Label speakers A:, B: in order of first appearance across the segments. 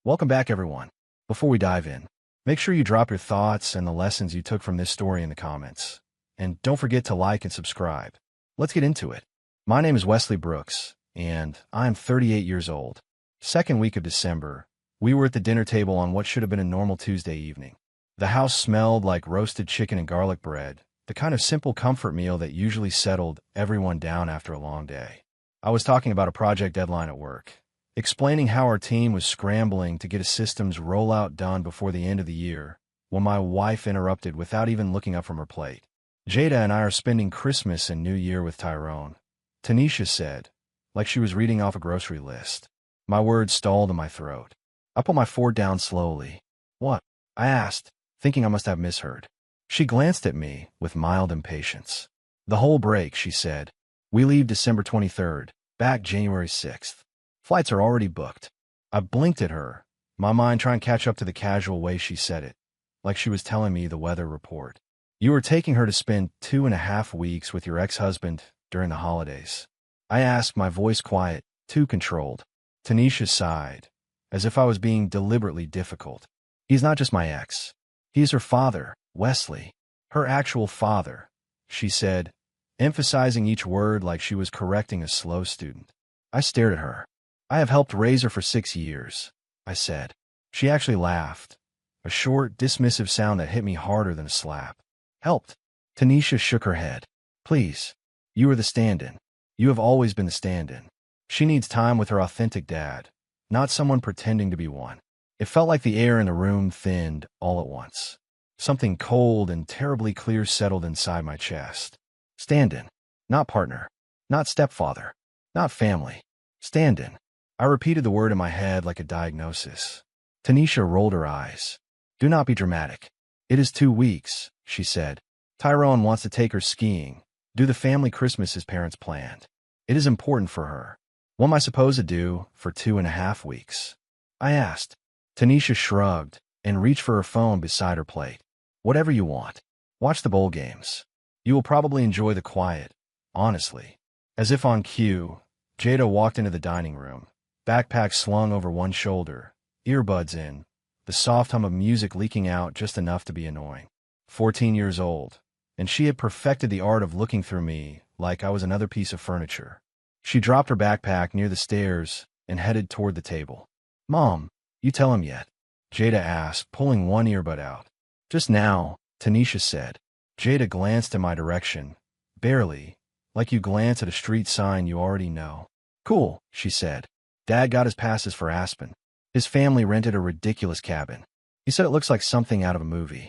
A: Welcome back, everyone. Before we dive in, make sure you drop your thoughts and the lessons you took from this story in the comments. And don't forget to like and subscribe. Let's get into it. My name is Wesley Brooks, and I'm 38 years old. Second week of December, we were at the dinner table on what should have been a normal Tuesday evening. The house smelled like roasted chicken and garlic bread, the kind of simple comfort meal that usually settled everyone down after a long day. I was talking about a project deadline at work, explaining how our team was scrambling to get a systems rollout done before the end of the year, when my wife interrupted without even looking up from her plate. "Jada and I are spending Christmas and New Year with Tyrone," Tanisha said, like she was reading off a grocery list. My words stalled in my throat. I put my fork down slowly. "What?" I asked, thinking I must have misheard. She glanced at me with mild impatience. "The whole break," she said. "We leave December 23rd, back January 6th. Flights are already booked." I blinked at her, my mind trying to catch up to the casual way she said it, like she was telling me the weather report. "You are taking her to spend 2.5 weeks with your ex-husband during the holidays?" I asked, my voice quiet, too controlled. Tanisha sighed, as if I was being deliberately difficult. "He's not just my ex. He's her father, Wesley. Her actual father," she said, emphasizing each word like she was correcting a slow student. I stared at her. "I have helped raise her for 6 years," I said. She actually laughed, a short, dismissive sound that hit me harder than a slap. "Helped?" Tanisha shook her head. "Please. You are the stand-in. You have always been the stand-in. She needs time with her authentic dad, not someone pretending to be one." It felt like the air in the room thinned all at once. Something cold and terribly clear settled inside my chest. Stand-in. Not partner. Not stepfather. Not family. Stand-in. I repeated the word in my head like a diagnosis. Tanisha rolled her eyes. "Do not be dramatic. It is 2 weeks," she said. "Tyrone wants to take her skiing, do the family Christmas his parents planned. It is important for her. What am I supposed to do for 2.5 weeks?" I asked. Tanisha shrugged and reached for her phone beside her plate. "Whatever you want. Watch the bowl games. You will probably enjoy the quiet, honestly." As if on cue, Jada walked into the dining room, backpack slung over one shoulder, earbuds in, the soft hum of music leaking out just enough to be annoying. 14 years old, and she had perfected the art of looking through me like I was another piece of furniture. She dropped her backpack near the stairs and headed toward the table. "Mom, you tell him yet?" Jada asked, pulling one earbud out. "Just now," Tanisha said. Jada glanced in my direction, barely, like you glance at a street sign you already know. "Cool," she said. "Dad got his passes for Aspen. His family rented a ridiculous cabin. He said it looks like something out of a movie."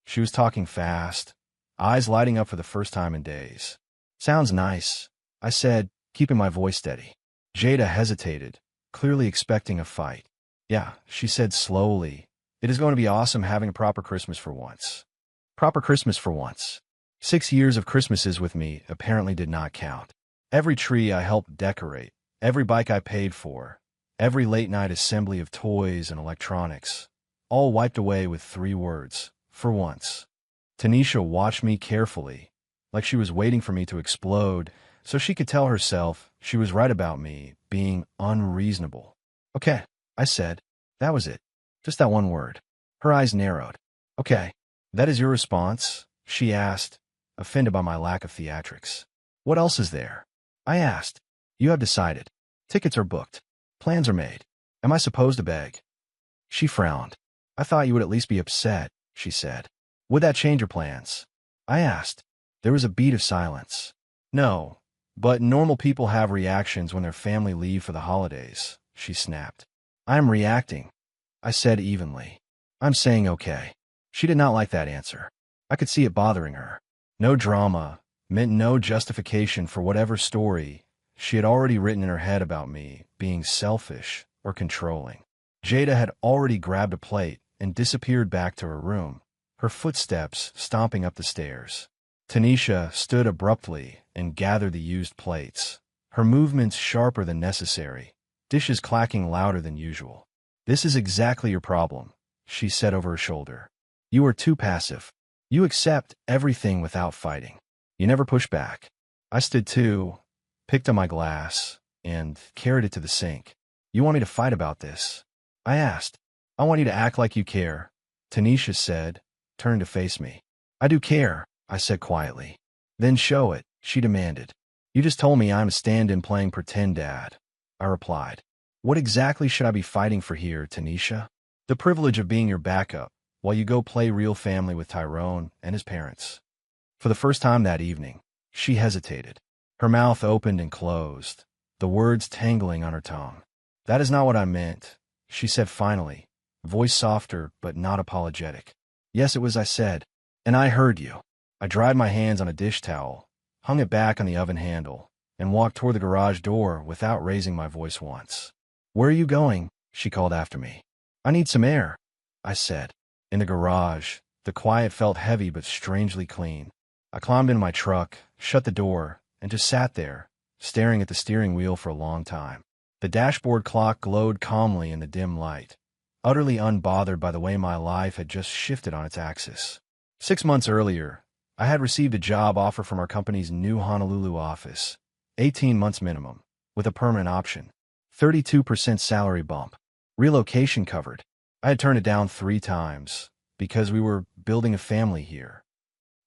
A: She was talking fast, eyes lighting up for the first time in days. "Sounds nice," I said, keeping my voice steady. Jada hesitated, clearly expecting a fight. "Yeah," she said slowly. "It is going to be awesome having a proper Christmas for once." Proper Christmas for once. 6 years of Christmases with me apparently did not count. Every tree I helped decorate, every bike I paid for, every late-night assembly of toys and electronics, all wiped away with 3 words: for once. Tanisha watched me carefully, like she was waiting for me to explode, so she could tell herself she was right about me being unreasonable. "Okay," I said. "That was it. Just that one word." Her eyes narrowed. "Okay, that is your response?" she asked, offended by my lack of theatrics. "What else is there?" I asked. "You have decided. Tickets are booked. Plans are made. Am I supposed to beg?" She frowned. "I thought you would at least be upset," she said. "Would that change your plans?" I asked. There was a beat of silence. "No, but normal people have reactions when their family leave for the holidays," she snapped. "I am reacting," I said evenly. "I'm saying okay." She did not like that answer. I could see it bothering her. No drama meant no justification for whatever story she had already written in her head about me being selfish or controlling. Jada had already grabbed a plate and disappeared back to her room, her footsteps stomping up the stairs. Tanisha stood abruptly and gathered the used plates, her movements sharper than necessary, dishes clacking louder than usual. "This is exactly your problem," she said over her shoulder. "You are too passive. You accept everything without fighting. You never push back." I stood too, picked up my glass, and carried it to the sink. "You want me to fight about this?" I asked. I want you to act like you care, Tanisha said, turning to face me. I do care, I said quietly. Then show it, she demanded. You just told me I'm a stand-in playing pretend dad, I replied. What exactly should I be fighting for here, Tanisha? The privilege of being your backup, while you go play real family with Tyrone and his parents. For the first time that evening, she hesitated. Her mouth opened and closed, the words tangling on her tongue. That is not what I meant, she said finally, voice softer but not apologetic. Yes, it was, I said. And I heard you. I dried my hands on a dish towel, hung it back on the oven handle, and walked toward the garage door without raising my voice once. Where are you going? She called after me. I need some air, I said. In the garage, the quiet felt heavy but strangely clean. I climbed into my truck, shut the door, and just sat there, staring at the steering wheel for a long time. The dashboard clock glowed calmly in the dim light, utterly unbothered by the way my life had just shifted on its axis. 6 months earlier, I had received a job offer from our company's new Honolulu office, 18 months minimum, with a permanent option, 32% salary bump, relocation covered. I had turned it down 3 times, because we were building a family here.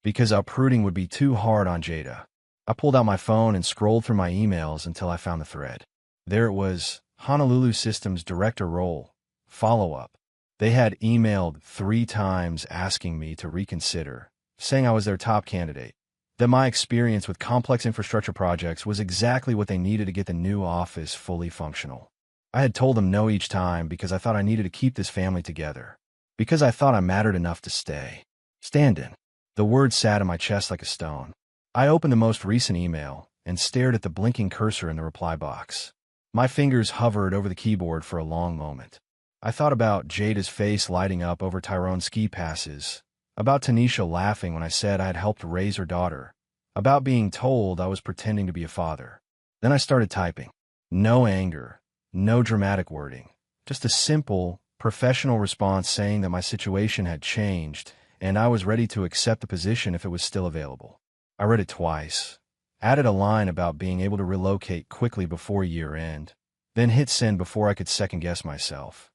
A: Because uprooting would be too hard on Jada. I pulled out my phone and scrolled through my emails until I found the thread. There it was, Honolulu Systems Director role, follow-up. They had emailed 3 times asking me to reconsider, saying I was their top candidate, that my experience with complex infrastructure projects was exactly what they needed to get the new office fully functional. I had told them no each time because I thought I needed to keep this family together, because I thought I mattered enough to stay. Stand-in. The word sat in my chest like a stone. I opened the most recent email and stared at the blinking cursor in the reply box. My fingers hovered over the keyboard for a long moment. I thought about Jada's face lighting up over Tyrone's ski passes, about Tanisha laughing when I said I had helped raise her daughter, about being told I was pretending to be a father. Then I started typing. No anger, no dramatic wording, just a simple, professional response saying that my situation had changed and I was ready to accept the position if it was still available. I read it twice, added a line about being able to relocate quickly before year end, then hit send before I could second-guess myself.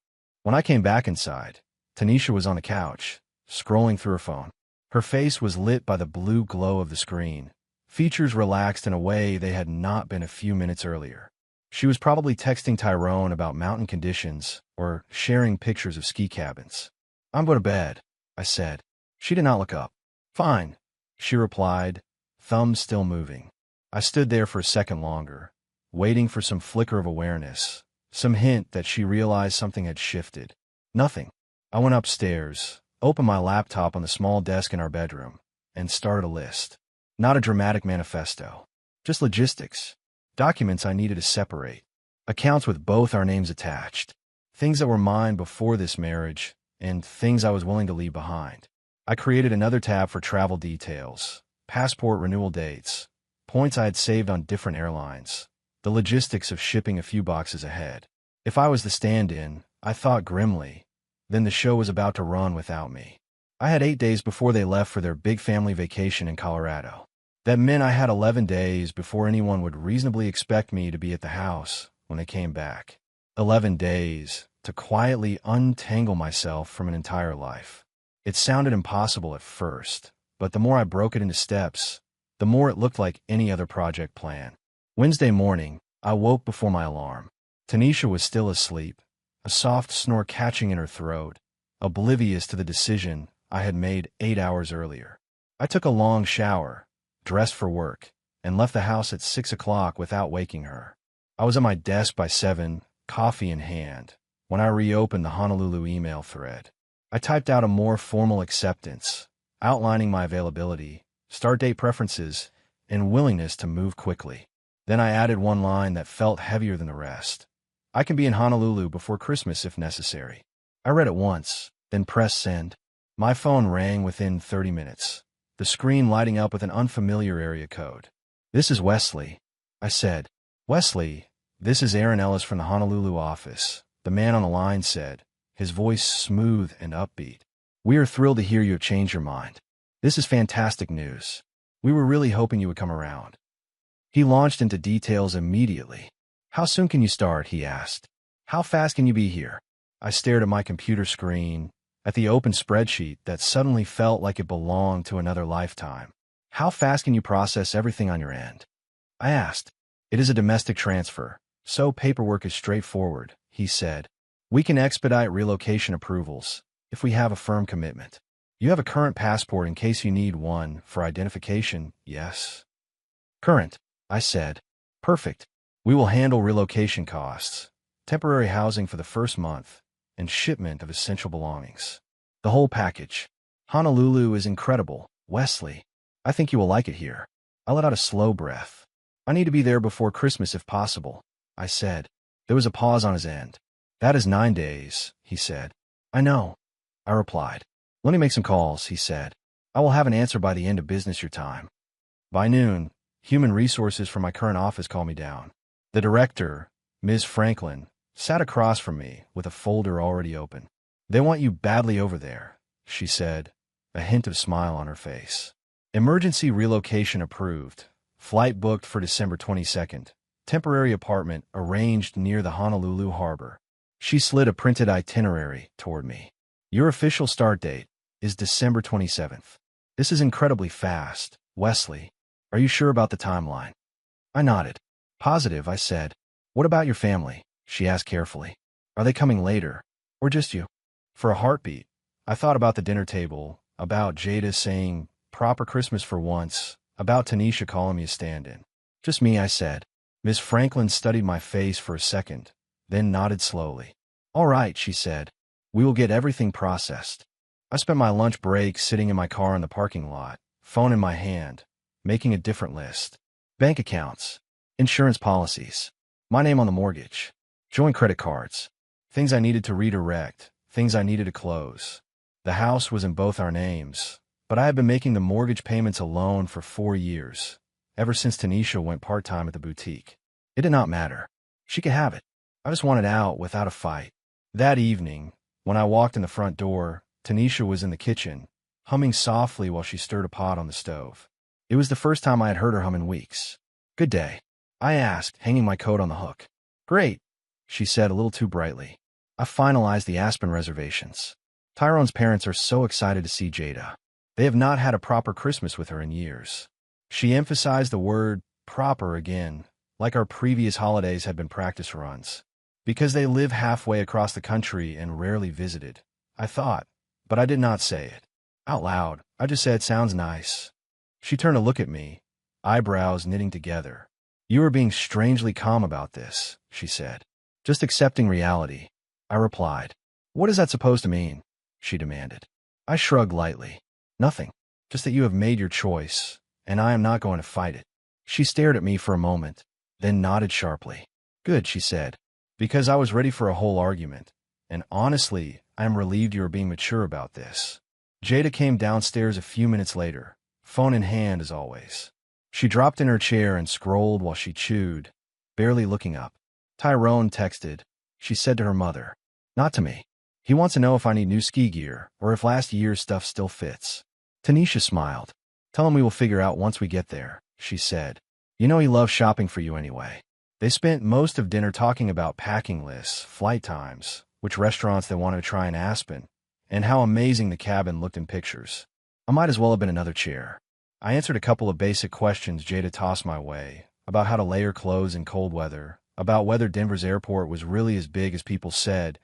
A: When I came back inside, Tanisha was on the couch, scrolling through her phone. Her face was lit by the blue glow of the screen, features relaxed in a way they had not been a few minutes earlier. She was probably texting Tyrone about mountain conditions or sharing pictures of ski cabins. I'm going to bed, I said. She did not look up. Fine, she replied, thumbs still moving. I stood there for a second longer, waiting for some flicker of awareness, some hint that she realized something had shifted. Nothing. I went upstairs, opened my laptop on the small desk in our bedroom, and started a list. Not a dramatic manifesto. Just logistics. Documents I needed to separate. Accounts with both our names attached. Things that were mine before this marriage, and things I was willing to leave behind. I created another tab for travel details, passport renewal dates, points I had saved on different airlines, the logistics of shipping a few boxes ahead. If I was the stand-in, I thought grimly, then the show was about to run without me. I had 8 days before they left for their big family vacation in Colorado. That meant I had 11 days before anyone would reasonably expect me to be at the house when they came back. 11 days to quietly untangle myself from an entire life. It sounded impossible at first, but the more I broke it into steps, the more it looked like any other project plan. Wednesday morning, I woke before my alarm. Tanisha was still asleep, a soft snore catching in her throat, oblivious to the decision I had made 8 hours earlier. I took a long shower, dressed for work, and left the house at 6 o'clock without waking her. I was at my desk by 7, coffee in hand, when I reopened the Honolulu email thread. I typed out a more formal acceptance, outlining my availability, start date preferences, and willingness to move quickly. Then I added one line that felt heavier than the rest. I can be in Honolulu before Christmas if necessary. I read it once, then pressed send. My phone rang within 30 minutes, the screen lighting up with an unfamiliar area code. This is Wesley, I said. Wesley, this is Aaron Ellis from the Honolulu office, the man on the line said, his voice smooth and upbeat. We are thrilled to hear you have changed your mind. This is fantastic news. We were really hoping you would come around. He launched into details immediately. How soon can you start? He asked. How fast can you be here? I stared at my computer screen, at the open spreadsheet that suddenly felt like it belonged to another lifetime. How fast can you process everything on your end? I asked. It is a domestic transfer, so paperwork is straightforward, he said. We can expedite relocation approvals if we have a firm commitment. You have a current passport in case you need one for identification, yes? Current, I said. Perfect. We will handle relocation costs, temporary housing for the first month, and shipment of essential belongings. The whole package. Honolulu is incredible, Wesley. I think you will like it here. I let out a slow breath. I need to be there before Christmas if possible, I said. There was a pause on his end. That is 9 days, he said. I know, I replied. Let me make some calls, he said. I will have an answer by the end of business your time. By noon, human resources from my current office called me down. The director, Ms. Franklin, sat across from me with a folder already open. They want you badly over there, she said, a hint of smile on her face. Emergency relocation approved. Flight booked for December 22nd. Temporary apartment arranged near the Honolulu harbor. She slid a printed itinerary toward me. Your official start date is December 27th. This is incredibly fast, Wesley. Are you sure about the timeline? I nodded. Positive, I said. What about your family? She asked carefully. Are they coming later, or just you? For a heartbeat, I thought about the dinner table, about Jada saying, proper Christmas for once, about Tanisha calling me a stand-in. Just me, I said. Miss Franklin studied my face for a second, then nodded slowly. All right, she said. We will get everything processed. I spent my lunch break sitting in my car in the parking lot, phone in my hand, making a different list. Bank accounts, insurance policies, my name on the mortgage, joint credit cards, things I needed to redirect, things I needed to close. The house was in both our names, but I had been making the mortgage payments alone for 4 years, ever since Tanisha went part-time at the boutique. It did not matter. She could have it. I just wanted out without a fight. That evening, when I walked in the front door, Tanisha was in the kitchen, humming softly while she stirred a pot on the stove. It was the first time I had heard her hum in weeks. Good day, I asked, hanging my coat on the hook. Great, she said a little too brightly. I finalized the Aspen reservations. Tyrone's parents are so excited to see Jada. They have not had a proper Christmas with her in years. She emphasized the word proper again, like our previous holidays had been practice runs. Because they live halfway across the country and rarely visited, I thought, but I did not say it. Out loud, I just said, sounds nice. She turned to look at me, eyebrows knitting together. You are being strangely calm about this, she said. Just accepting reality, I replied. What is that supposed to mean? She demanded. I shrugged lightly. Nothing, just that you have made your choice, and I am not going to fight it. She stared at me for a moment, then nodded sharply. Good, she said, because I was ready for a whole argument, and honestly, I am relieved you are being mature about this. Jada came downstairs a few minutes later, phone in hand as always. She dropped in her chair and scrolled while she chewed, barely looking up. Tyrone texted, she said to her mother. Not to me. He wants to know if I need new ski gear or if last year's stuff still fits. Tanisha smiled. Tell him we will figure out once we get there, she said. You know he loves shopping for you anyway. They spent most of dinner talking about packing lists, flight times, which restaurants they wanted to try in Aspen, and how amazing the cabin looked in pictures. I might as well have been another chair. I answered a couple of basic questions Jada tossed my way, about how to layer clothes in cold weather, about whether Denver's airport was really as big as people said,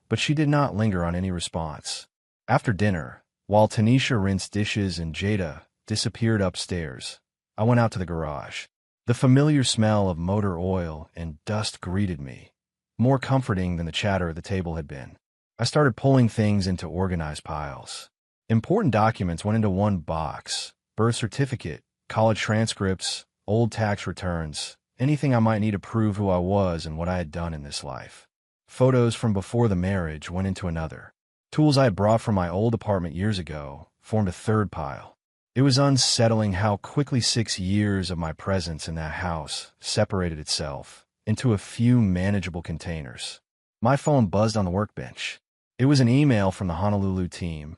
A: but she did not linger on any response. After dinner, while Tanisha rinsed dishes and Jada disappeared upstairs, I went out to the garage. The familiar smell of motor oil and dust greeted me, more comforting than the chatter at the table had been. I started pulling things into organized piles. Important documents went into one box: birth certificate, college transcripts, old tax returns, anything I might need to prove who I was and what I had done in this life. Photos from before the marriage went into another. Tools I had brought from my old apartment years ago formed a third pile. It was unsettling how quickly 6 years of my presence in that house separated itself into a few manageable containers. My phone buzzed on the workbench. It was an email from the Honolulu team,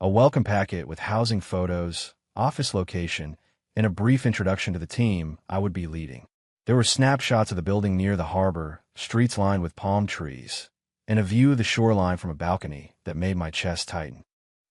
A: a welcome packet with housing photos, office location, and a brief introduction to the team I would be leading. There were snapshots of the building near the harbor, streets lined with palm trees, and a view of the shoreline from a balcony that made my chest tighten.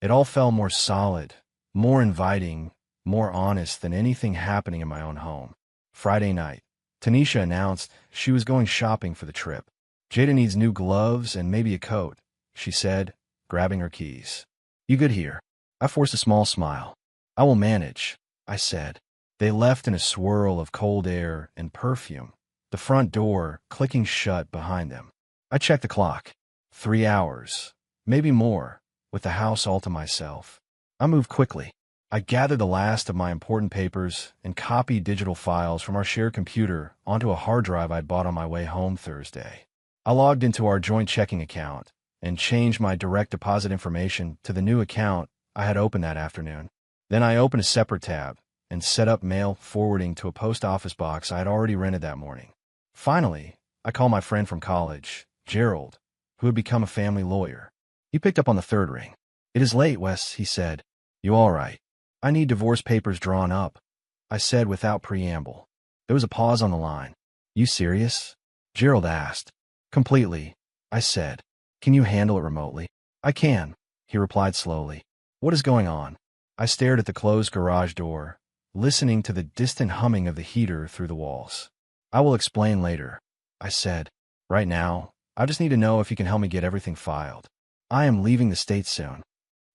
A: It all felt more solid, more inviting, more honest than anything happening in my own home. Friday night, Tanisha announced she was going shopping for the trip. "Jada needs new gloves and maybe a coat," she said, grabbing her keys. "You good here?" I forced a small smile. "I will manage," I said. They left in a swirl of cold air and perfume, the front door clicking shut behind them. I checked the clock. 3 hours, maybe more, with the house all to myself. I moved quickly. I gathered the last of my important papers and copied digital files from our shared computer onto a hard drive I'd bought on my way home Thursday. I logged into our joint checking account and changed my direct deposit information to the new account I had opened that afternoon. Then I opened a separate tab and set up mail forwarding to a post office box I had already rented that morning. Finally, I called my friend from college, Gerald, who had become a family lawyer. He picked up on the third ring. "It is late, Wes," he said. "You all right?" "I need divorce papers drawn up," I said without preamble. There was a pause on the line. "You serious?" Gerald asked. "Completely," I said. "Can you handle it remotely?" "I can," he replied slowly. "What is going on?" I stared at the closed garage door, listening to the distant humming of the heater through the walls. "I will explain later," I said. "Right now, I just need to know if you can help me get everything filed. I am leaving the state soon."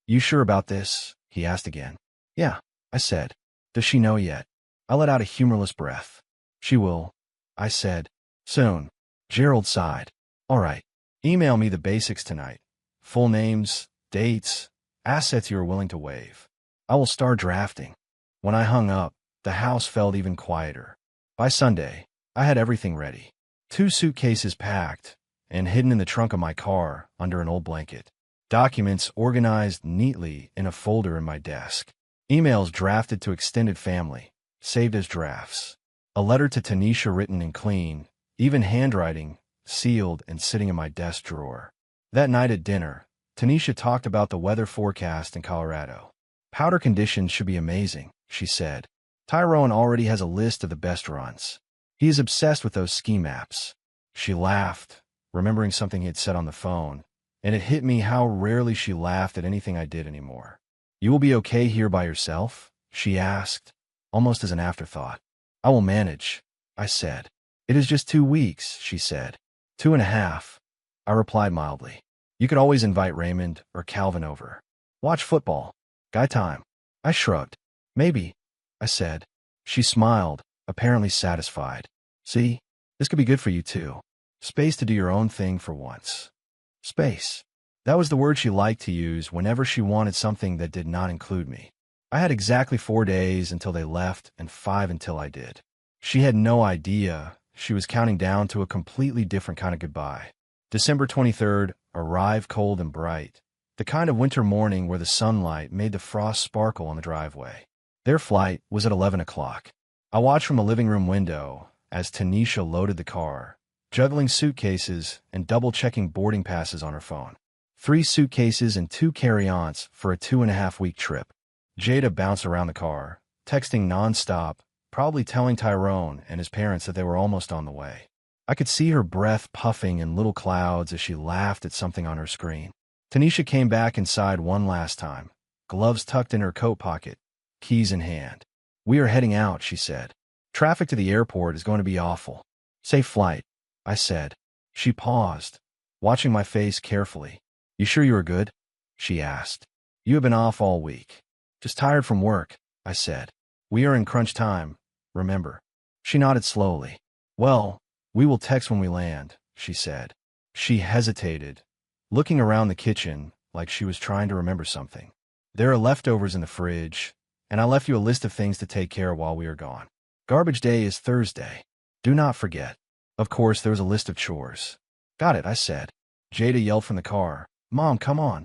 A: "You sure about this?" he asked again. "Yeah," I said. "Does she know yet?" I let out a humorless breath. "She will," I said. "Soon." Gerald sighed. "All right. Email me the basics tonight. Full names, dates, assets you are willing to waive. I will start drafting." When I hung up, the house felt even quieter. By Sunday, I had everything ready. 2 suitcases packed and hidden in the trunk of my car under an old blanket. Documents organized neatly in a folder in my desk. Emails drafted to extended family, saved as drafts. A letter to Tanisha written in clean, even handwriting, sealed and sitting in my desk drawer. That night at dinner, Tanisha talked about the weather forecast in Colorado. "Powder conditions should be amazing," she said. "Tyrone already has a list of the best runs. He is obsessed with those ski maps." She laughed, remembering something he had said on the phone, and it hit me how rarely she laughed at anything I did anymore. "You will be okay here by yourself?" she asked, almost as an afterthought. "I will manage," I said. "It is just 2 weeks," she said. 2.5, I replied mildly. "You could always invite Raymond or Calvin over. Watch football. Guy time." I shrugged. "Maybe," I said. She smiled, apparently satisfied. "See, this could be good for you too. Space to do your own thing for once." Space. That was the word she liked to use whenever she wanted something that did not include me. I had exactly 4 days until they left and 5 until I did. She had no idea she was counting down to a completely different kind of goodbye. December 23rd arrived cold and bright, the kind of winter morning where the sunlight made the frost sparkle on the driveway. Their flight was at 11 o'clock. I watched from the living room window as Tanisha loaded the car, juggling suitcases and double-checking boarding passes on her phone. 3 suitcases and 2 carry-ons for a 2.5-week trip. Jada bounced around the car, texting nonstop, probably telling Tyrone and his parents that they were almost on the way. I could see her breath puffing in little clouds as she laughed at something on her screen. Tanisha came back inside one last time, gloves tucked in her coat pocket, keys in hand. "We are heading out," she said. "Traffic to the airport is going to be awful. Safe flight," I said. She paused, watching my face carefully. "You sure you are good?" she asked. "You have been off all week." "Just tired from work," I said. "We are in crunch time, remember?" She nodded slowly. "Well, we will text when we land," she said. She hesitated, looking around the kitchen like she was trying to remember something. "There are leftovers in the fridge, and I left you a list of things to take care of while we are gone. Garbage day is Thursday. Do not forget." Of course, there was a list of chores. "Got it," I said. Jada yelled from the car, "Mom, come on."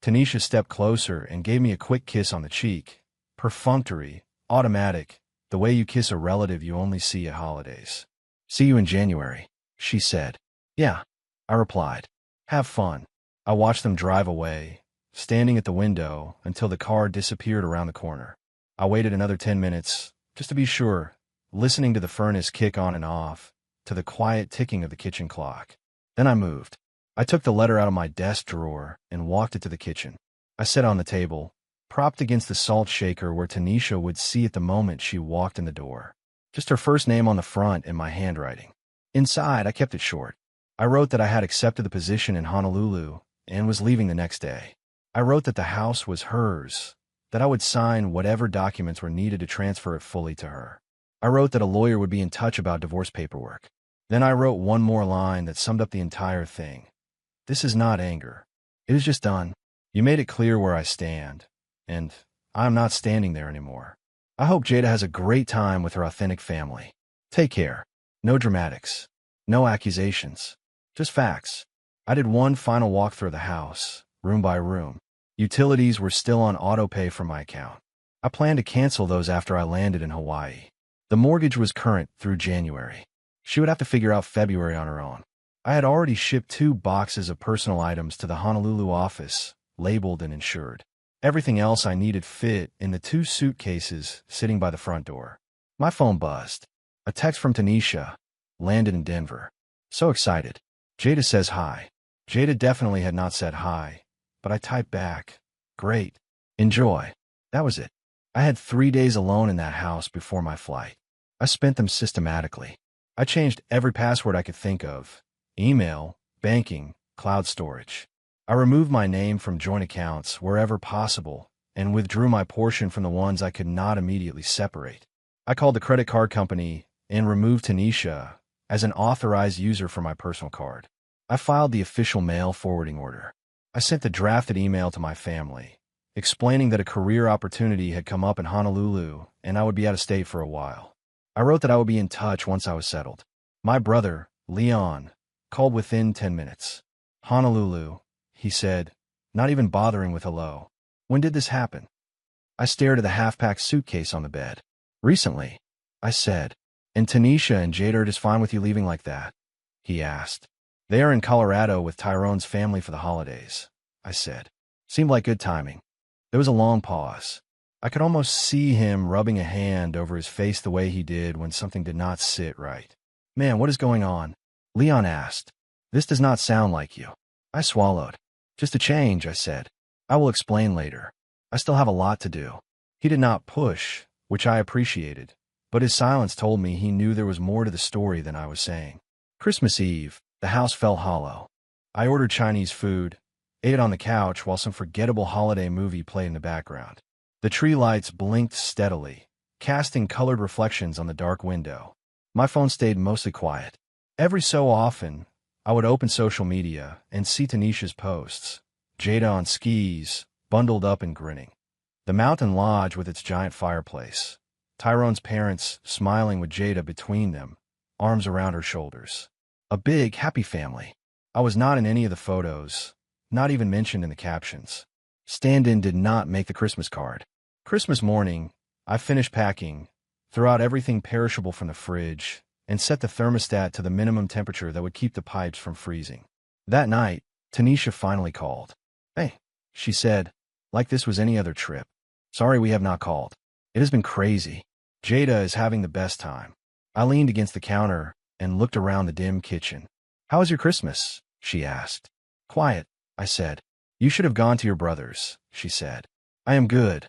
A: Tanisha stepped closer and gave me a quick kiss on the cheek. Perfunctory, automatic, the way you kiss a relative you only see at holidays. "See you in January," she said. "Yeah," I replied. "Have fun." I watched them drive away, standing at the window until the car disappeared around the corner. I waited another 10 minutes, just to be sure, listening to the furnace kick on and off, to the quiet ticking of the kitchen clock. Then I moved. I took the letter out of my desk drawer and walked it to the kitchen. I set it on the table, propped against the salt shaker where Tanisha would see it the moment she walked in the door. Just her first name on the front in my handwriting. Inside, I kept it short. I wrote that I had accepted the position in Honolulu and was leaving the next day. I wrote that the house was hers, that I would sign whatever documents were needed to transfer it fully to her. I wrote that a lawyer would be in touch about divorce paperwork. Then I wrote one more line that summed up the entire thing. This is not anger. It is just done. You made it clear where I stand, and I am not standing there anymore. I hope Jada has a great time with her authentic family. Take care. No dramatics. No accusations. Just facts. I did one final walk through the house, room by room. Utilities were still on auto-pay from my account. I planned to cancel those after I landed in Hawaii. The mortgage was current through January. She would have to figure out February on her own. I had already shipped 2 boxes of personal items to the Honolulu office, labeled and insured. Everything else I needed fit in the 2 suitcases sitting by the front door. My phone buzzed. A text from Tanisha, landed in Denver. So excited. Jada says hi. Jada definitely had not said hi, but I typed back, great. Enjoy. That was it. I had 3 days alone in that house before my flight. I spent them systematically. I changed every password I could think of. Email, banking, cloud storage. I removed my name from joint accounts wherever possible and withdrew my portion from the ones I could not immediately separate. I called the credit card company and removed Tanisha as an authorized user for my personal card. I filed the official mail forwarding order. I sent the drafted email to my family, explaining that a career opportunity had come up in Honolulu and I would be out of state for a while. I wrote that I would be in touch once I was settled. My brother, Leon, called within 10 minutes. Honolulu, he said, not even bothering with hello. When did this happen? I stared at the half-packed suitcase on the bed. Recently, I said. And Tanisha and Jada are just fine with you leaving like that? He asked. They are in Colorado with Tyrone's family for the holidays, I said. Seemed like good timing. There was a long pause. I could almost see him rubbing a hand over his face the way he did when something did not sit right. Man, what is going on? Leon asked. This does not sound like you. I swallowed. Just a change, I said. I will explain later. I still have a lot to do. He did not push, which I appreciated, but his silence told me he knew there was more to the story than I was saying. Christmas Eve, the house felt hollow. I ordered Chinese food, ate it on the couch while some forgettable holiday movie played in the background. The tree lights blinked steadily, casting colored reflections on the dark window. My phone stayed mostly quiet. Every so often, I would open social media and see Tanisha's posts. Jada on skis, bundled up and grinning. The mountain lodge with its giant fireplace. Tyrone's parents smiling with Jada between them, arms around her shoulders. A big, happy family. I was not in any of the photos, not even mentioned in the captions. Stand-in did not make the Christmas card. Christmas morning, I finished packing, threw out everything perishable from the fridge, and set the thermostat to the minimum temperature that would keep the pipes from freezing. That night, Tanisha finally called. Hey, she said, like this was any other trip. Sorry we have not called. It has been crazy. Jada is having the best time. I leaned against the counter and looked around the dim kitchen. How was your Christmas? She asked. Quiet, I said. You should have gone to your brother's, she said. I am good,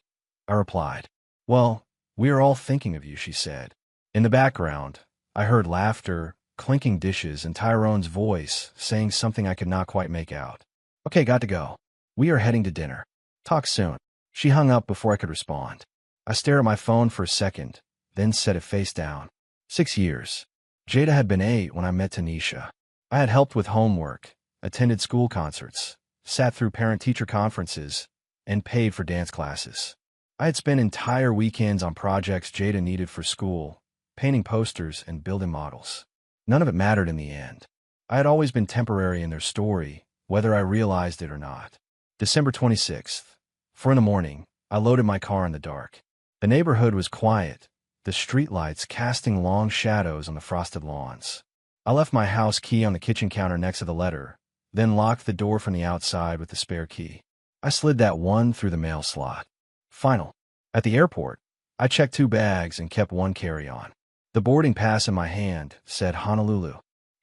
A: I replied. Well, we are all thinking of you, she said. In the background, I heard laughter, clinking dishes, and Tyrone's voice saying something I could not quite make out. Okay, got to go. We are heading to dinner. Talk soon. She hung up before I could respond. I stared at my phone for a second, then set it face down. 6 years. Jada had been 8 when I met Tanisha. I had helped with homework, attended school concerts, sat through parent-teacher conferences, and paid for dance classes. I had spent entire weekends on projects Jada needed for school, painting posters and building models. None of it mattered in the end. I had always been temporary in their story, whether I realized it or not. December 26th. 4 in the morning, I loaded my car in the dark. The neighborhood was quiet, the streetlights casting long shadows on the frosted lawns. I left my house key on the kitchen counter next to the letter, then locked the door from the outside with the spare key. I slid that one through the mail slot. Final. At the airport, I checked 2 bags and kept one carry-on. The boarding pass in my hand said Honolulu.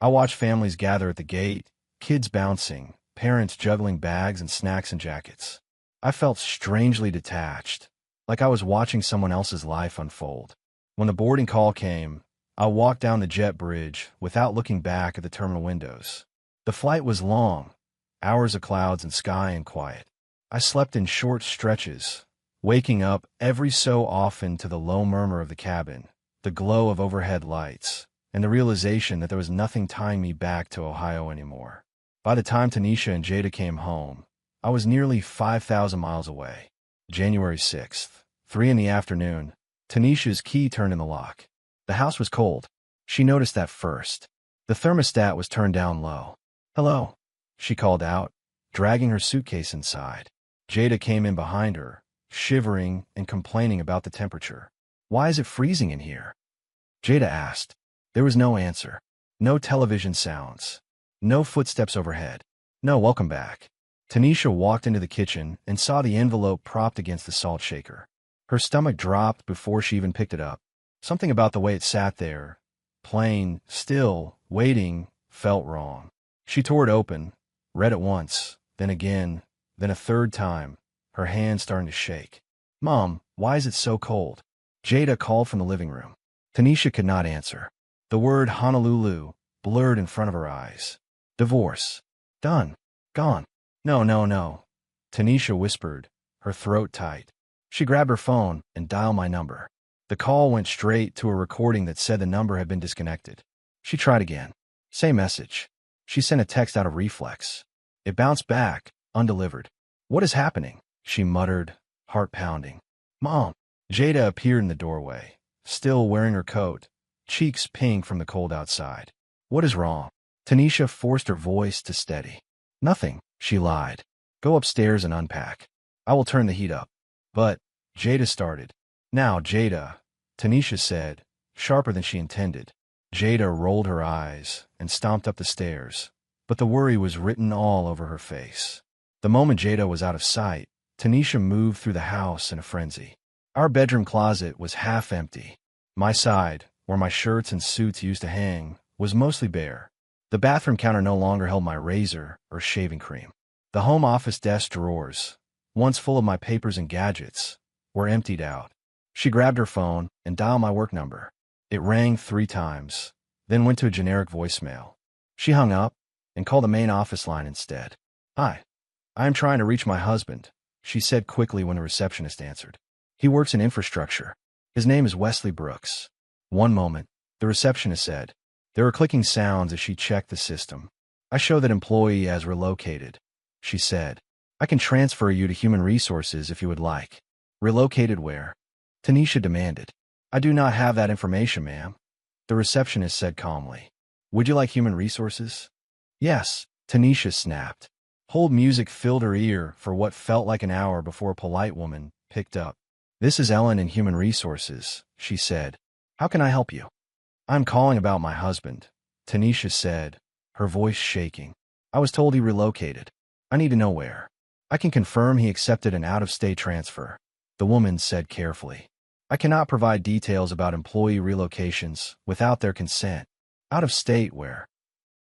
A: I watched families gather at the gate, Kids bouncing, parents juggling bags and snacks and jackets. I felt strangely detached, like I was watching someone else's life unfold. When the boarding call came, I walked down the jet bridge without looking back at the terminal windows. The flight was long, hours of clouds and sky and quiet. I slept in short stretches, waking up every so often to the low murmur of the cabin, the glow of overhead lights, and the realization that there was nothing tying me back to Ohio anymore. By the time Tanisha and Jada came home, I was nearly 5,000 miles away. January 6th, 3 in the afternoon, Tanisha's key turned in the lock. The house was cold. She noticed that first. The thermostat was turned down low. "Hello," she called out, dragging her suitcase inside. Jada came in behind her, shivering and complaining about the temperature. "Why is it freezing in here?" Jada asked. There was no answer. No television sounds. No footsteps overhead. No welcome back. Tanisha walked into the kitchen and saw the envelope propped against the salt shaker. Her stomach dropped before she even picked it up. Something about the way it sat there, plain, still, waiting, felt wrong. She tore it open, read it once, then again, then a third time, her hand starting to shake. "Mom, why is it so cold?" Jada called from the living room. Tanisha could not answer. The word Honolulu blurred in front of her eyes. Divorce. Done. Gone. No, no, no. Tanisha whispered, her throat tight. She grabbed her phone and dialed my number. The call went straight to a recording that said the number had been disconnected. She tried again. Same message. She sent a text out of reflex. It bounced back, undelivered. "What is happening?" she muttered, heart pounding. "Mom." Jada appeared in the doorway, still wearing her coat, cheeks pink from the cold outside. "What is wrong?" Tanisha forced her voice to steady. "Nothing," she lied. "Go upstairs and unpack. I will turn the heat up." "But," Jada started. "Now, Jada," Tanisha said, sharper than she intended. Jada rolled her eyes and stomped up the stairs, but the worry was written all over her face. The moment Jada was out of sight, Tanisha moved through the house in a frenzy. Our bedroom closet was half empty. My side, where my shirts and suits used to hang, was mostly bare. The bathroom counter no longer held my razor or shaving cream. The home office desk drawers, once full of my papers and gadgets, were emptied out. She grabbed her phone and dialed my work number. It rang 3 times, then went to a generic voicemail. She hung up and called the main office line instead. "Hi, I am trying to reach my husband," she said quickly when the receptionist answered. "He works in infrastructure. His name is Wesley Brooks." "One moment," the receptionist said. There were clicking sounds as she checked the system. "I show that employee as relocated," she said. "I can transfer you to Human Resources if you would like." "Relocated where?" Tanisha demanded. "I do not have that information, ma'am," the receptionist said calmly. "Would you like Human Resources?" "Yes," Tanisha snapped. Hold music filled her ear for what felt like an hour before a polite woman picked up. "This is Ellen in Human Resources," she said. "How can I help you?" "I'm calling about my husband," Tanisha said, her voice shaking. "I was told he relocated. I need to know where." "I can confirm he accepted an out-of-state transfer," the woman said carefully. "I cannot provide details about employee relocations without their consent." "Out of state where?"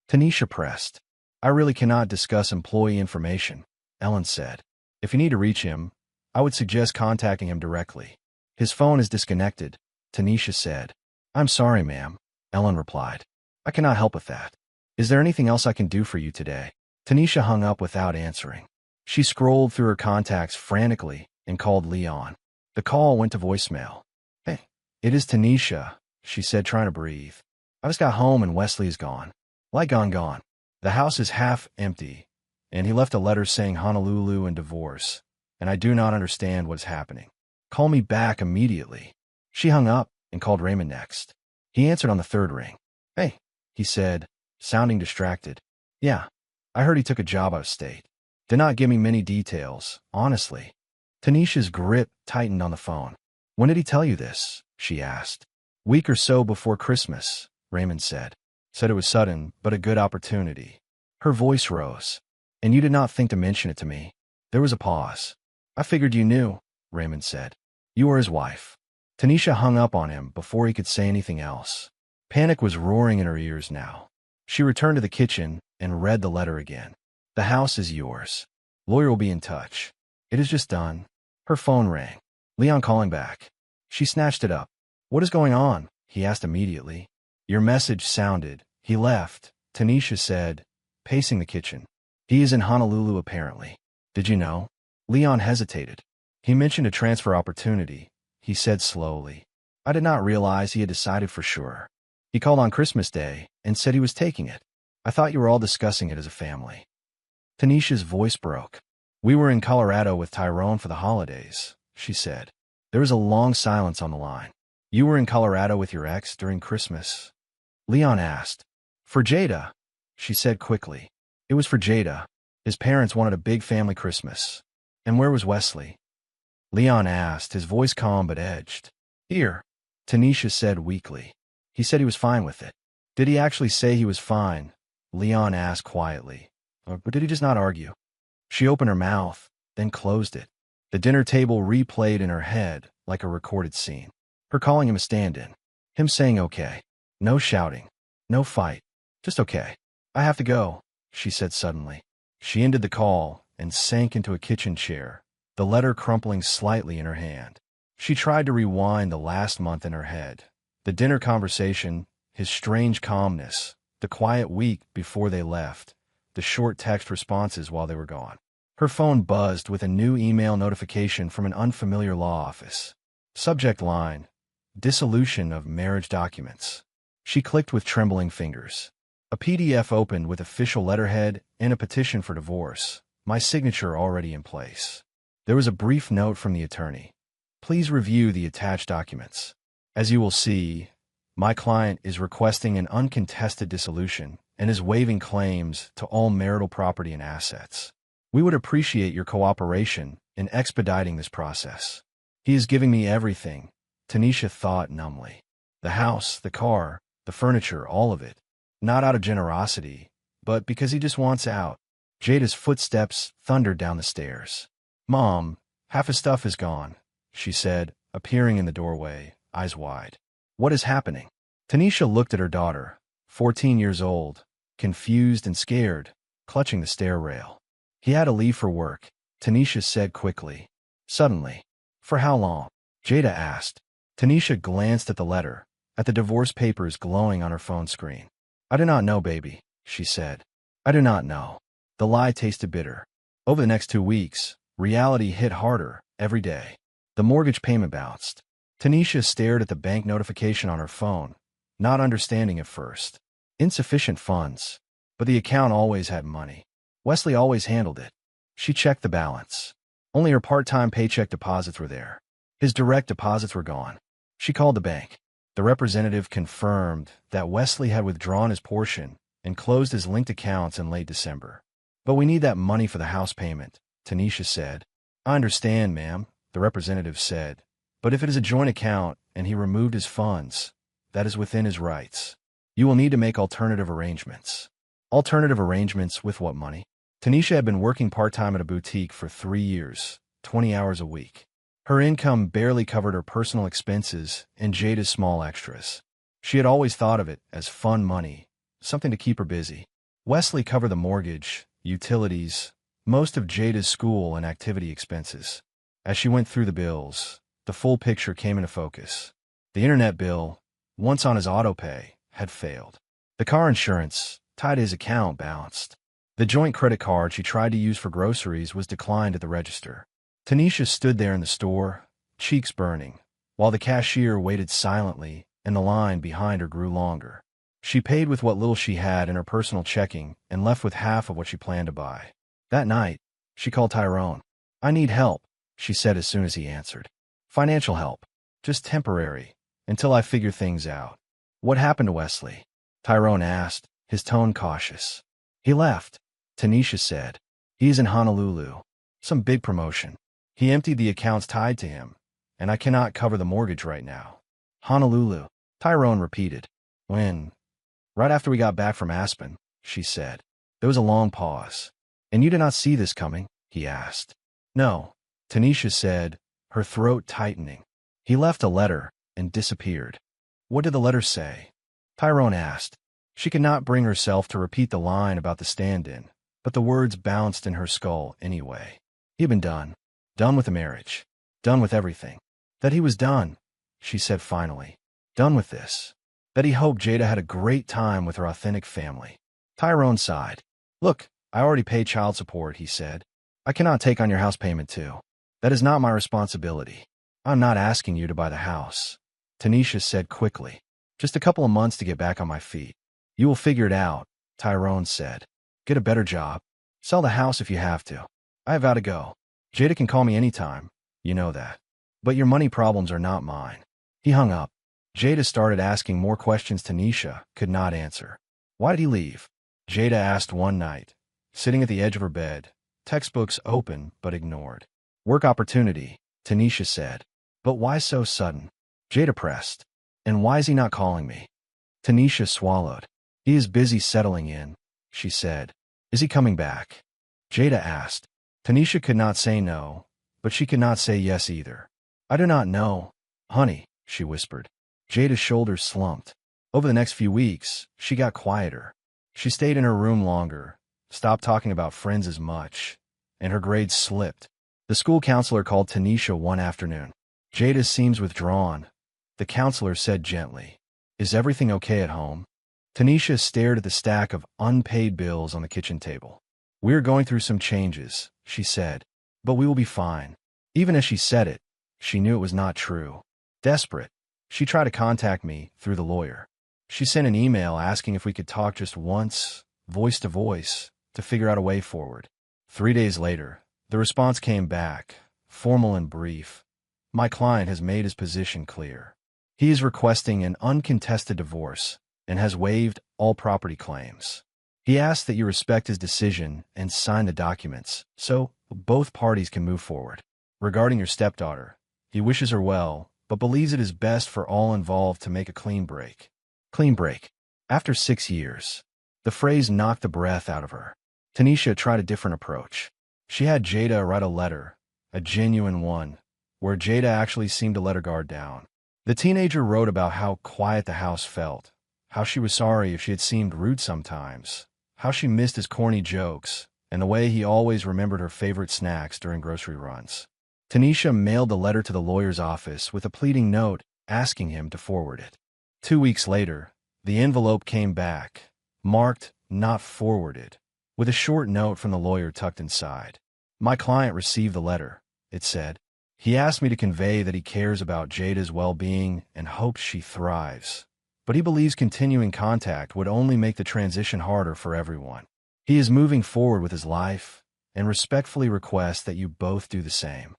A: Tanisha pressed. "I really cannot discuss employee information," Ellen said. "If you need to reach him, I would suggest contacting him directly." "His phone is disconnected," Tanisha said. "I'm sorry, ma'am," Ellen replied. "I cannot help with that. Is there anything else I can do for you today?" Tanisha hung up without answering. She scrolled through her contacts frantically and called Leon. The call went to voicemail. "Hey, it is Tanisha," she said, trying to breathe. "I just got home and Wesley is gone. Like gone. The house is half empty, and he left a letter saying Honolulu and divorce, and I do not understand what is happening. Call me back immediately." She hung up and called Raymond next. He answered on the 3rd ring. "Hey," he said, sounding distracted. "Yeah, I heard he took a job out of state. Did not give me many details, honestly." Tanisha's grip tightened on the phone. "When did he tell you this?" she asked. "Week or so before Christmas," Raymond said. "Said it was sudden, but a good opportunity." Her voice rose. "And you did not think to mention it to me?" There was a pause. "I figured you knew," Raymond said. "You are his wife." Tanisha hung up on him before he could say anything else. Panic was roaring in her ears now. She returned to the kitchen and read the letter again. The house is yours. Lawyer will be in touch. It is just done. Her phone rang. Leon calling back. She snatched it up. What is going on? He asked immediately. Your message sounded. He left, Tanisha said, pacing the kitchen. He is in Honolulu apparently. Did you know? Leon hesitated. He mentioned a transfer opportunity, he said slowly. I did not realize he had decided for sure. He called on Christmas Day and said he was taking it. I thought you were all discussing it as a family. Tanisha's voice broke. We were in Colorado with Tyrone for the holidays, she said. There was a long silence on the line. You were in Colorado with your ex during Christmas? Leon asked. For Jada, she said quickly. It was for Jada. His parents wanted a big family Christmas. And where was Wesley? Leon asked, his voice calm but edged. Here, Tanisha said weakly. He said he was fine with it. Did he actually say he was fine? Leon asked quietly. Or did he just not argue? She opened her mouth, then closed it. The dinner table replayed in her head like a recorded scene. Her calling him a stand-in. Him saying okay. No shouting. No fight. Just okay. I have to go, she said suddenly. She ended the call and sank into a kitchen chair, the letter crumpling slightly in her hand. She tried to rewind the last month in her head. The dinner conversation, his strange calmness, the quiet week before they left, the short text responses while they were gone. Her phone buzzed with a new email notification from an unfamiliar law office. Subject line, Dissolution of Marriage Documents. She clicked with trembling fingers. A PDF opened with official letterhead and a petition for divorce, my signature already in place. There was a brief note from the attorney. Please review the attached documents. As you will see, my client is requesting an uncontested dissolution and is waiving claims to all marital property and assets. We would appreciate your cooperation in expediting this process. He is giving me everything, Tanisha thought numbly. The house, the car, the furniture, all of it. Not out of generosity, but because he just wants out. Jada's footsteps thundered down the stairs. Mom, half his stuff is gone, she said, appearing in the doorway, eyes wide. What is happening? Tanisha looked at her daughter, 14 years old, confused and scared, clutching the stair rail. He had to leave for work, Tanisha said quickly. Suddenly. For how long? Jada asked. Tanisha glanced at the letter, at the divorce papers glowing on her phone screen. I do not know, baby, she said. I do not know. The lie tasted bitter. Over the next 2 weeks, reality hit harder, every day. The mortgage payment bounced. Tanisha stared at the bank notification on her phone, not understanding at first. Insufficient funds. But the account always had money. Wesley always handled it. She checked the balance. Only her part-time paycheck deposits were there. His direct deposits were gone. She called the bank. The representative confirmed that Wesley had withdrawn his portion and closed his linked accounts in late December. But we need that money for the house payment, Tanisha said. I understand, ma'am, the representative said. But if it is a joint account and he removed his funds, that is within his rights. You will need to make alternative arrangements. Alternative arrangements with what money? Tanisha had been working part-time at a boutique for 3 years, 20 hours a week. Her income barely covered her personal expenses and Jada's small extras. She had always thought of it as fun money, something to keep her busy. Wesley covered the mortgage, utilities, most of Jada's school and activity expenses. As she went through the bills, the full picture came into focus. The internet bill, once on his autopay, had failed. The car insurance, tied to his account, bounced. The joint credit card she tried to use for groceries was declined at the register. Tanisha stood there in the store, cheeks burning, while the cashier waited silently and the line behind her grew longer. She paid with what little she had in her personal checking and left with half of what she planned to buy. That night, she called Tyrone. I need help, she said as soon as he answered. Financial help. Just temporary, until I figure things out. What happened to Wesley? Tyrone asked, his tone cautious. He left, Tanisha said. He is in Honolulu. Some big promotion. He emptied the accounts tied to him, and I cannot cover the mortgage right now. Honolulu, Tyrone repeated. When? Right after we got back from Aspen, she said. There was a long pause. And you did not see this coming? He asked. No, Tanisha said, her throat tightening. He left a letter and disappeared. What did the letter say? Tyrone asked. She could not bring herself to repeat the line about the stand-in, but the words bounced in her skull anyway. He had been done. Done with the marriage. Done with everything. That he was done, she said finally. Done with this. That he hoped Jada had a great time with her authentic family. Tyrone sighed. Look, I already pay child support, he said. I cannot take on your house payment too. That is not my responsibility. I'm not asking you to buy the house, Tanisha said quickly. Just a couple of months to get back on my feet. You will figure it out, Tyrone said. Get a better job. Sell the house if you have to. I have got to go. Jada can call me anytime. You know that. But your money problems are not mine. He hung up. Jada started asking more questions Tanisha could not answer. Why did he leave? Jada asked one night, sitting at the edge of her bed, textbooks open but ignored. Work opportunity, Tanisha said. But why so sudden? Jada pressed. And why is he not calling me? Tanisha swallowed. He is busy settling in, she said. Is he coming back? Jada asked. Tanisha could not say no, but she could not say yes either. I do not know, honey, she whispered. Jada's shoulders slumped. Over the next few weeks, she got quieter. She stayed in her room longer, stopped talking about friends as much, and her grades slipped. The school counselor called Tanisha one afternoon. Jada seems withdrawn, the counselor said gently. Is everything okay at home? Tanisha stared at the stack of unpaid bills on the kitchen table. We are going through some changes, she said, but we will be fine. Even as she said it, she knew it was not true. Desperate, she tried to contact me through the lawyer. She sent an email asking if we could talk just once, voice to voice, to figure out a way forward. 3 days later, the response came back, formal and brief. My client has made his position clear. He is requesting an uncontested divorce and has waived all property claims. He asks that you respect his decision and sign the documents so both parties can move forward. Regarding your stepdaughter, he wishes her well, but believes it is best for all involved to make a clean break. Clean break. After 6 years. The phrase knocked the breath out of her. Tanisha tried a different approach. She had Jada write a letter, a genuine one, where Jada actually seemed to let her guard down. The teenager wrote about how quiet the house felt, how she was sorry if she had seemed rude sometimes, how she missed his corny jokes, and the way he always remembered her favorite snacks during grocery runs. Tanisha mailed the letter to the lawyer's office with a pleading note asking him to forward it. 2 weeks later, the envelope came back, marked not forwarded, with a short note from the lawyer tucked inside. My client received the letter, it said. He asked me to convey that he cares about Jada's well-being and hopes she thrives. But he believes continuing contact would only make the transition harder for everyone. He is moving forward with his life and respectfully requests that you both do the same.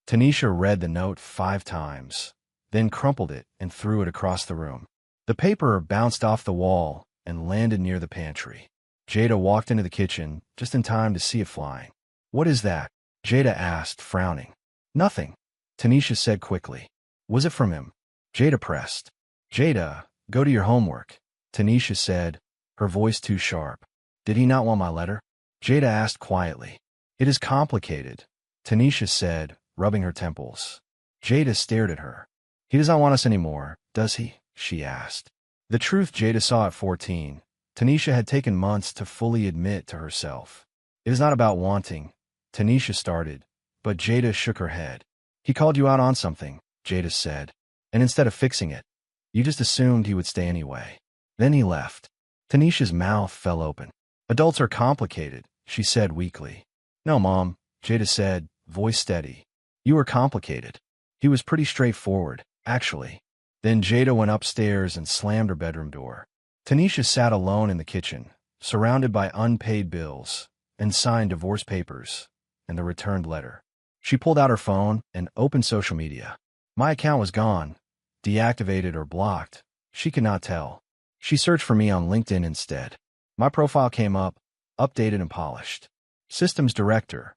A: Tanisha read the note 5 times, then crumpled it and threw it across the room. The paper bounced off the wall and landed near the pantry. Jada walked into the kitchen just in time to see it flying. What is that? Jada asked, frowning. Nothing, Tanisha said quickly. Was it from him? Jada pressed. Jada, go to your homework, Tanisha said, her voice too sharp. Did he not want my letter? Jada asked quietly. It is complicated, Tanisha said, rubbing her temples. Jada stared at her. He does not want us anymore, does he? She asked. The truth Jada saw at 14, Tanisha had taken months to fully admit to herself. It is not about wanting, Tanisha started, but Jada shook her head. He called you out on something, Jada said, and instead of fixing it, you just assumed he would stay anyway. Then he left. Tanisha's mouth fell open. Adults are complicated, she said weakly. No, Mom, Jada said, voice steady. You were complicated. He was pretty straightforward, actually. Then Jada went upstairs and slammed her bedroom door. Tanisha sat alone in the kitchen, surrounded by unpaid bills, and signed divorce papers, and the returned letter. She pulled out her phone and opened social media. My account was gone, deactivated or blocked. She could not tell. She searched for me on LinkedIn instead. My profile came up, updated and polished. Systems Director,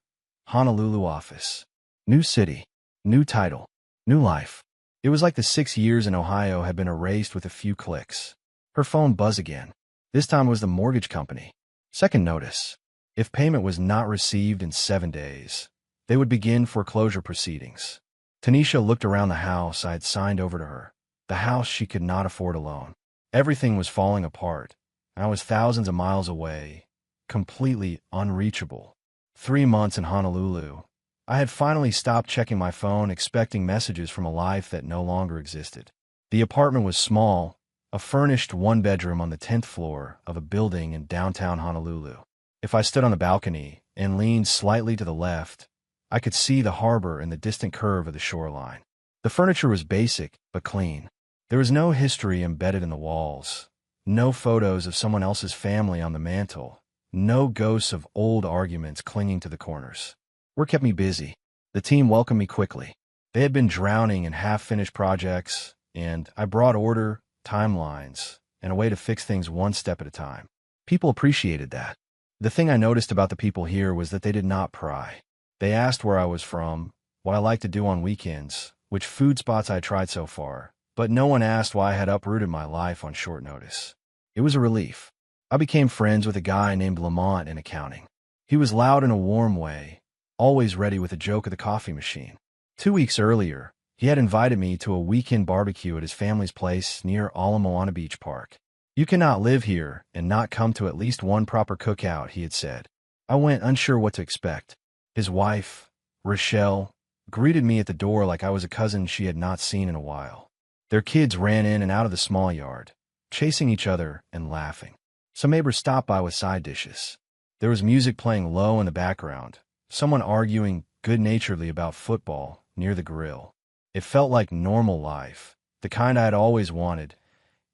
A: Honolulu office. New city, new title, new life. It was like the 6 years in Ohio had been erased with a few clicks. Her phone buzzed again. This time it was the mortgage company. Second notice. If payment was not received in 7 days, they would begin foreclosure proceedings. Tanisha looked around the house I had signed over to her, the house she could not afford alone. Everything was falling apart, I was thousands of miles away, completely unreachable. 3 months in Honolulu. I had finally stopped checking my phone, expecting messages from a life that no longer existed. The apartment was small, a furnished one-bedroom on the 10th floor of a building in downtown Honolulu. If I stood on the balcony and leaned slightly to the left, I could see the harbor and the distant curve of the shoreline. The furniture was basic but clean. There was no history embedded in the walls, no photos of someone else's family on the mantel, no ghosts of old arguments clinging to the corners. Work kept me busy. The team welcomed me quickly. They had been drowning in half-finished projects, and I brought order, timelines, and a way to fix things one step at a time. People appreciated that. The thing I noticed about the people here was that they did not pry. They asked where I was from, what I liked to do on weekends, which food spots I tried so far, but no one asked why I had uprooted my life on short notice. It was a relief. I became friends with a guy named Lamont in accounting. He was loud in a warm way, always ready with a joke at the coffee machine. 2 weeks earlier, he had invited me to a weekend barbecue at his family's place near Ala Moana Beach Park. "You cannot live here and not come to at least one proper cookout," he had said. I went unsure what to expect. His wife, Rochelle, greeted me at the door like I was a cousin she had not seen in a while. Their kids ran in and out of the small yard, chasing each other and laughing. Some neighbors stopped by with side dishes. There was music playing low in the background, someone arguing good-naturedly about football near the grill. It felt like normal life, the kind I had always wanted.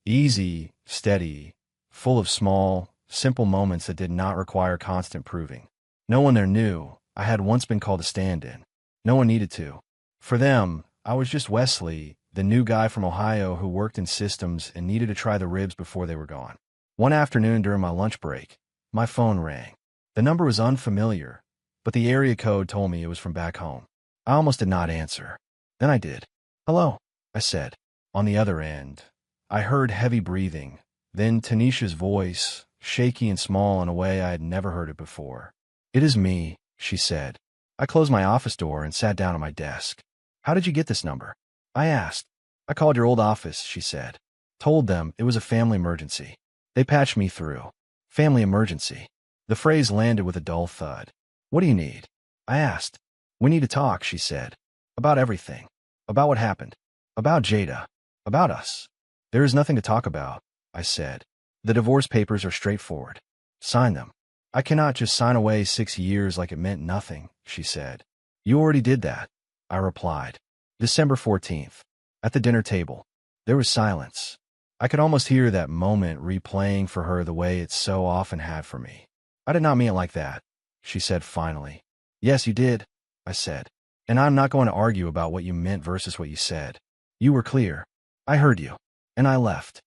A: Easy, steady, full of small, simple moments that did not require constant proving. No one there knew I had once been called a stand-in. No one needed to. For them, I was just Wesley, the new guy from Ohio who worked in systems and needed to try the ribs before they were gone. One afternoon during my lunch break, my phone rang. The number was unfamiliar, but the area code told me it was from back home. I almost did not answer. Then I did. "Hello," I said. On the other end, I heard heavy breathing, then Tanisha's voice, shaky and small in a way I had never heard it before. "It is me," she said. I closed my office door and sat down at my desk. "How did you get this number?" I asked. "I called your old office," she said. "Told them it was a family emergency. They patched me through." Family emergency. The phrase landed with a dull thud. "What do you need?" I asked. "We need to talk," she said. "About everything. About what happened. About Jada. About us." "There is nothing to talk about," I said. "The divorce papers are straightforward. Sign them." "I cannot just sign away 6 years like it meant nothing," she said. "You already did that," I replied. December 14th. At the dinner table. There was silence. I could almost hear that moment replaying for her the way it so often had for me. "I did not mean it like that," she said finally. "Yes, you did," I said. "And I'm not going to argue about what you meant versus what you said. You were clear. I heard you. And I left."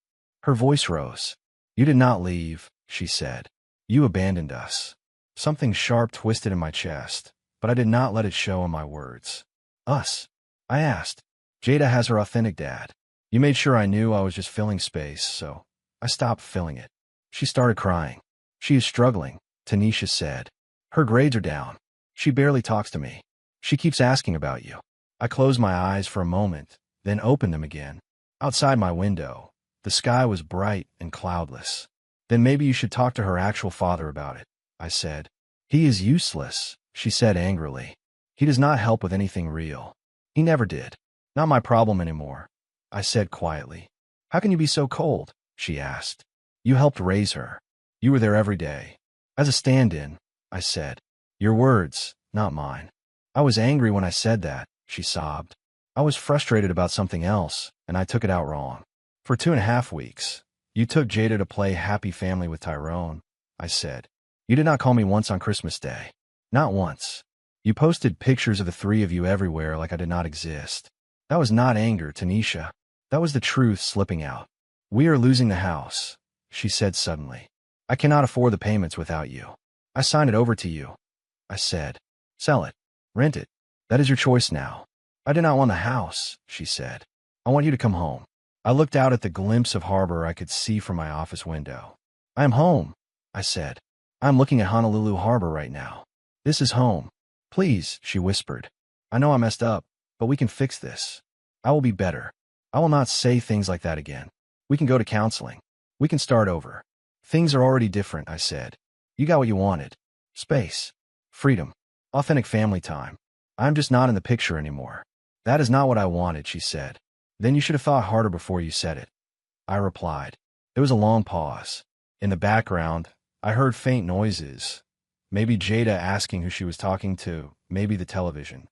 A: Her voice rose. "You did not leave," she said. "You abandoned us." Something sharp twisted in my chest, but I did not let it show in my words. "Us?" I asked. "Jada has her authentic dad. You made sure I knew I was just filling space, so I stopped filling it." She started crying. "She is struggling," Tanisha said. "Her grades are down. She barely talks to me. She keeps asking about you." I closed my eyes for a moment, then opened them again. Outside my window, the sky was bright and cloudless. "Then maybe you should talk to her actual father about it," I said. "He is useless," she said angrily. "He does not help with anything real. He never did. Not my problem anymore," I said quietly. "How can you be so cold?" she asked. "You helped raise her. You were there every day." "As a stand-in," I said. "Your words, not mine." "I was angry when I said that," she sobbed. "I was frustrated about something else, and I took it out wrong. For 2.5 weeks, you took Jada to play Happy Family with Tyrone," I said. "You did not call me once on Christmas Day. Not once. You posted pictures of the three of you everywhere like I did not exist. That was not anger, Tanisha. That was the truth slipping out." "We are losing the house," she said suddenly. "I cannot afford the payments without you. I signed it over to you," I said. "Sell it. Rent it. That is your choice now." "I do not want the house," she said. "I want you to come home." I looked out at the glimpse of harbor I could see from my office window. "I am home," I said. "I am looking at Honolulu Harbor right now. This is home." "Please," she whispered. "I know I messed up, but we can fix this. I will be better. I will not say things like that again. We can go to counseling. We can start over." Things are already different, I said. You got what you wanted. Space. Freedom. Authentic family time. I'm just not in the picture anymore. That is not what I wanted, she said. Then you should have thought harder before you said it. I replied. There was a long pause. In the background, I heard faint noises. Maybe Jada asking who she was talking to, maybe the television.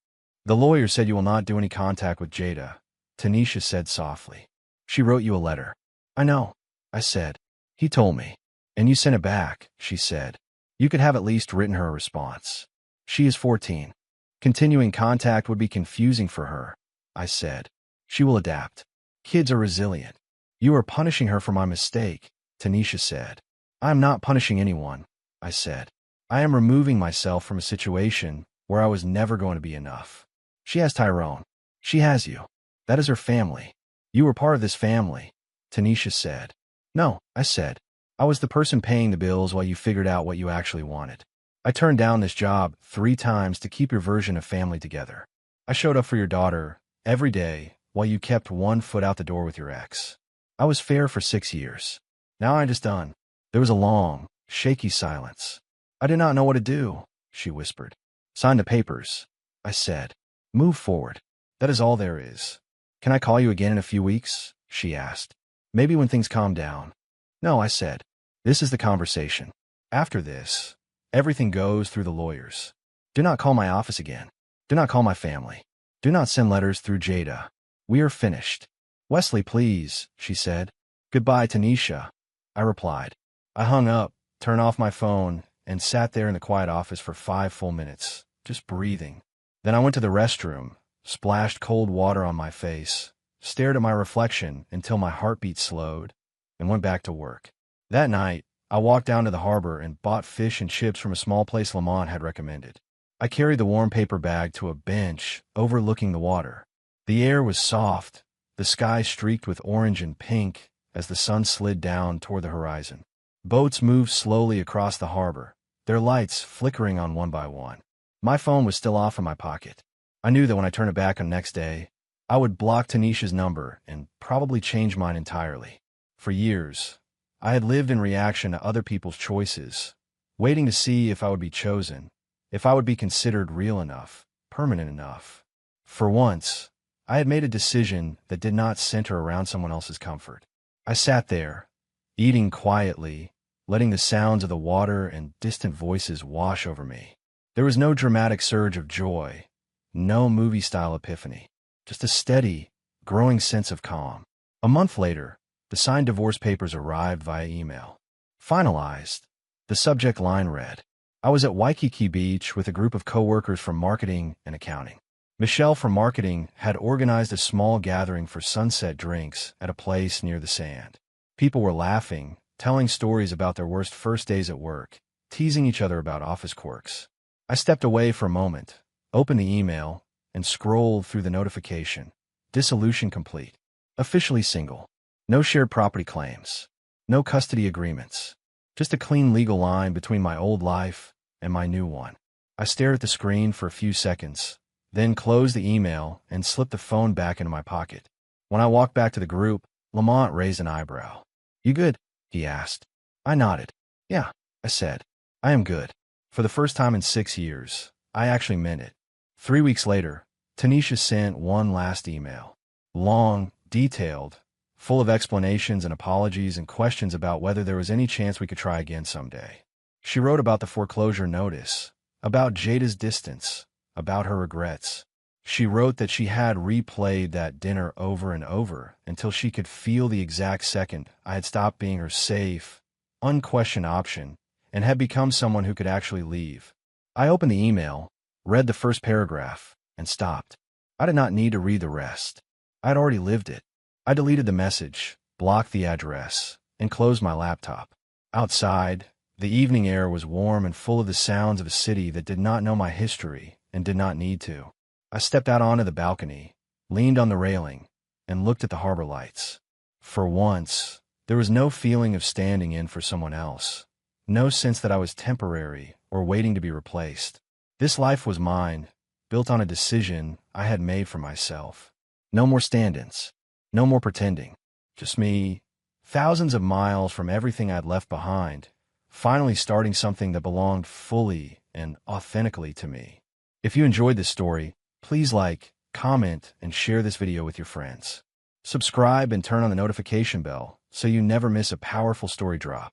A: The lawyer said you will not do any contact with Jada, Tanisha said softly. She wrote you a letter. I know, I said. He told me. And you sent it back, she said. You could have at least written her a response. She is 14. Continuing contact would be confusing for her, I said. She will adapt. Kids are resilient. You are punishing her for my mistake, Tanisha said. I am not punishing anyone, I said. I am removing myself from a situation where I was never going to be enough. She has Tyrone. She has you. That is her family. You were part of this family, Tanisha said. No, I said. I was the person paying the bills while you figured out what you actually wanted. I turned down this job 3 times to keep your version of family together. I showed up for your daughter every day while you kept 1 foot out the door with your ex. I was fair for 6 years. Now I'm just done. There was a long, shaky silence. I did not know what to do, she whispered. Sign the papers, I said. Move forward. That is all there is. Can I call you again in a few weeks? She asked. Maybe when things calm down. No, I said. This is the conversation. After this, everything goes through the lawyers. Do not call my office again. Do not call my family. Do not send letters through Jada. We are finished. Wesley, please, she said. Goodbye, Tanisha, I replied. I hung up, turned off my phone, and sat there in the quiet office for 5 full minutes, just breathing. Then I went to the restroom, splashed cold water on my face, stared at my reflection until my heartbeat slowed, and went back to work. That night, I walked down to the harbor and bought fish and chips from a small place Lamont had recommended. I carried the warm paper bag to a bench overlooking the water. The air was soft, the sky streaked with orange and pink as the sun slid down toward the horizon. Boats moved slowly across the harbor, their lights flickering on one by one. My phone was still off in my pocket. I knew that when I turned it back on the next day, I would block Tanisha's number and probably change mine entirely. For years, I had lived in reaction to other people's choices, waiting to see if I would be chosen, if I would be considered real enough, permanent enough. For once, I had made a decision that did not center around someone else's comfort. I sat there, eating quietly, letting the sounds of the water and distant voices wash over me. There was no dramatic surge of joy, no movie-style epiphany, just a steady, growing sense of calm. A month later, the signed divorce papers arrived via email. Finalized, the subject line read, I was at Waikiki Beach with a group of coworkers from marketing and accounting. Michelle from marketing had organized a small gathering for sunset drinks at a place near the sand. People were laughing, telling stories about their worst first days at work, teasing each other about office quirks. I stepped away for a moment, opened the email, and scrolled through the notification. Dissolution complete. Officially single. No shared property claims. No custody agreements. Just a clean legal line between my old life and my new one. I stared at the screen for a few seconds, then closed the email and slipped the phone back into my pocket. When I walked back to the group, Lamont raised an eyebrow. You good? He asked. I nodded. Yeah, I said. I am good. For the first time in 6 years, I actually meant it. 3 weeks later, Tanisha sent one last email. Long, detailed, full of explanations and apologies and questions about whether there was any chance we could try again someday. She wrote about the foreclosure notice, about Jada's distance, about her regrets. She wrote that she had replayed that dinner over and over until she could feel the exact second I had stopped being her safe, unquestioned option and had become someone who could actually leave. I opened the email, read the first paragraph, and stopped. I did not need to read the rest. I had already lived it. I deleted the message, blocked the address, and closed my laptop. Outside, the evening air was warm and full of the sounds of a city that did not know my history and did not need to. I stepped out onto the balcony, leaned on the railing, and looked at the harbor lights. For once, there was no feeling of standing in for someone else, no sense that I was temporary or waiting to be replaced. This life was mine, built on a decision I had made for myself. No more stand-ins, no more pretending, just me, thousands of miles from everything I'd left behind, finally starting something that belonged fully and authentically to me. If you enjoyed this story, please like, comment, and share this video with your friends. Subscribe and turn on the notification bell so you never miss a powerful story drop.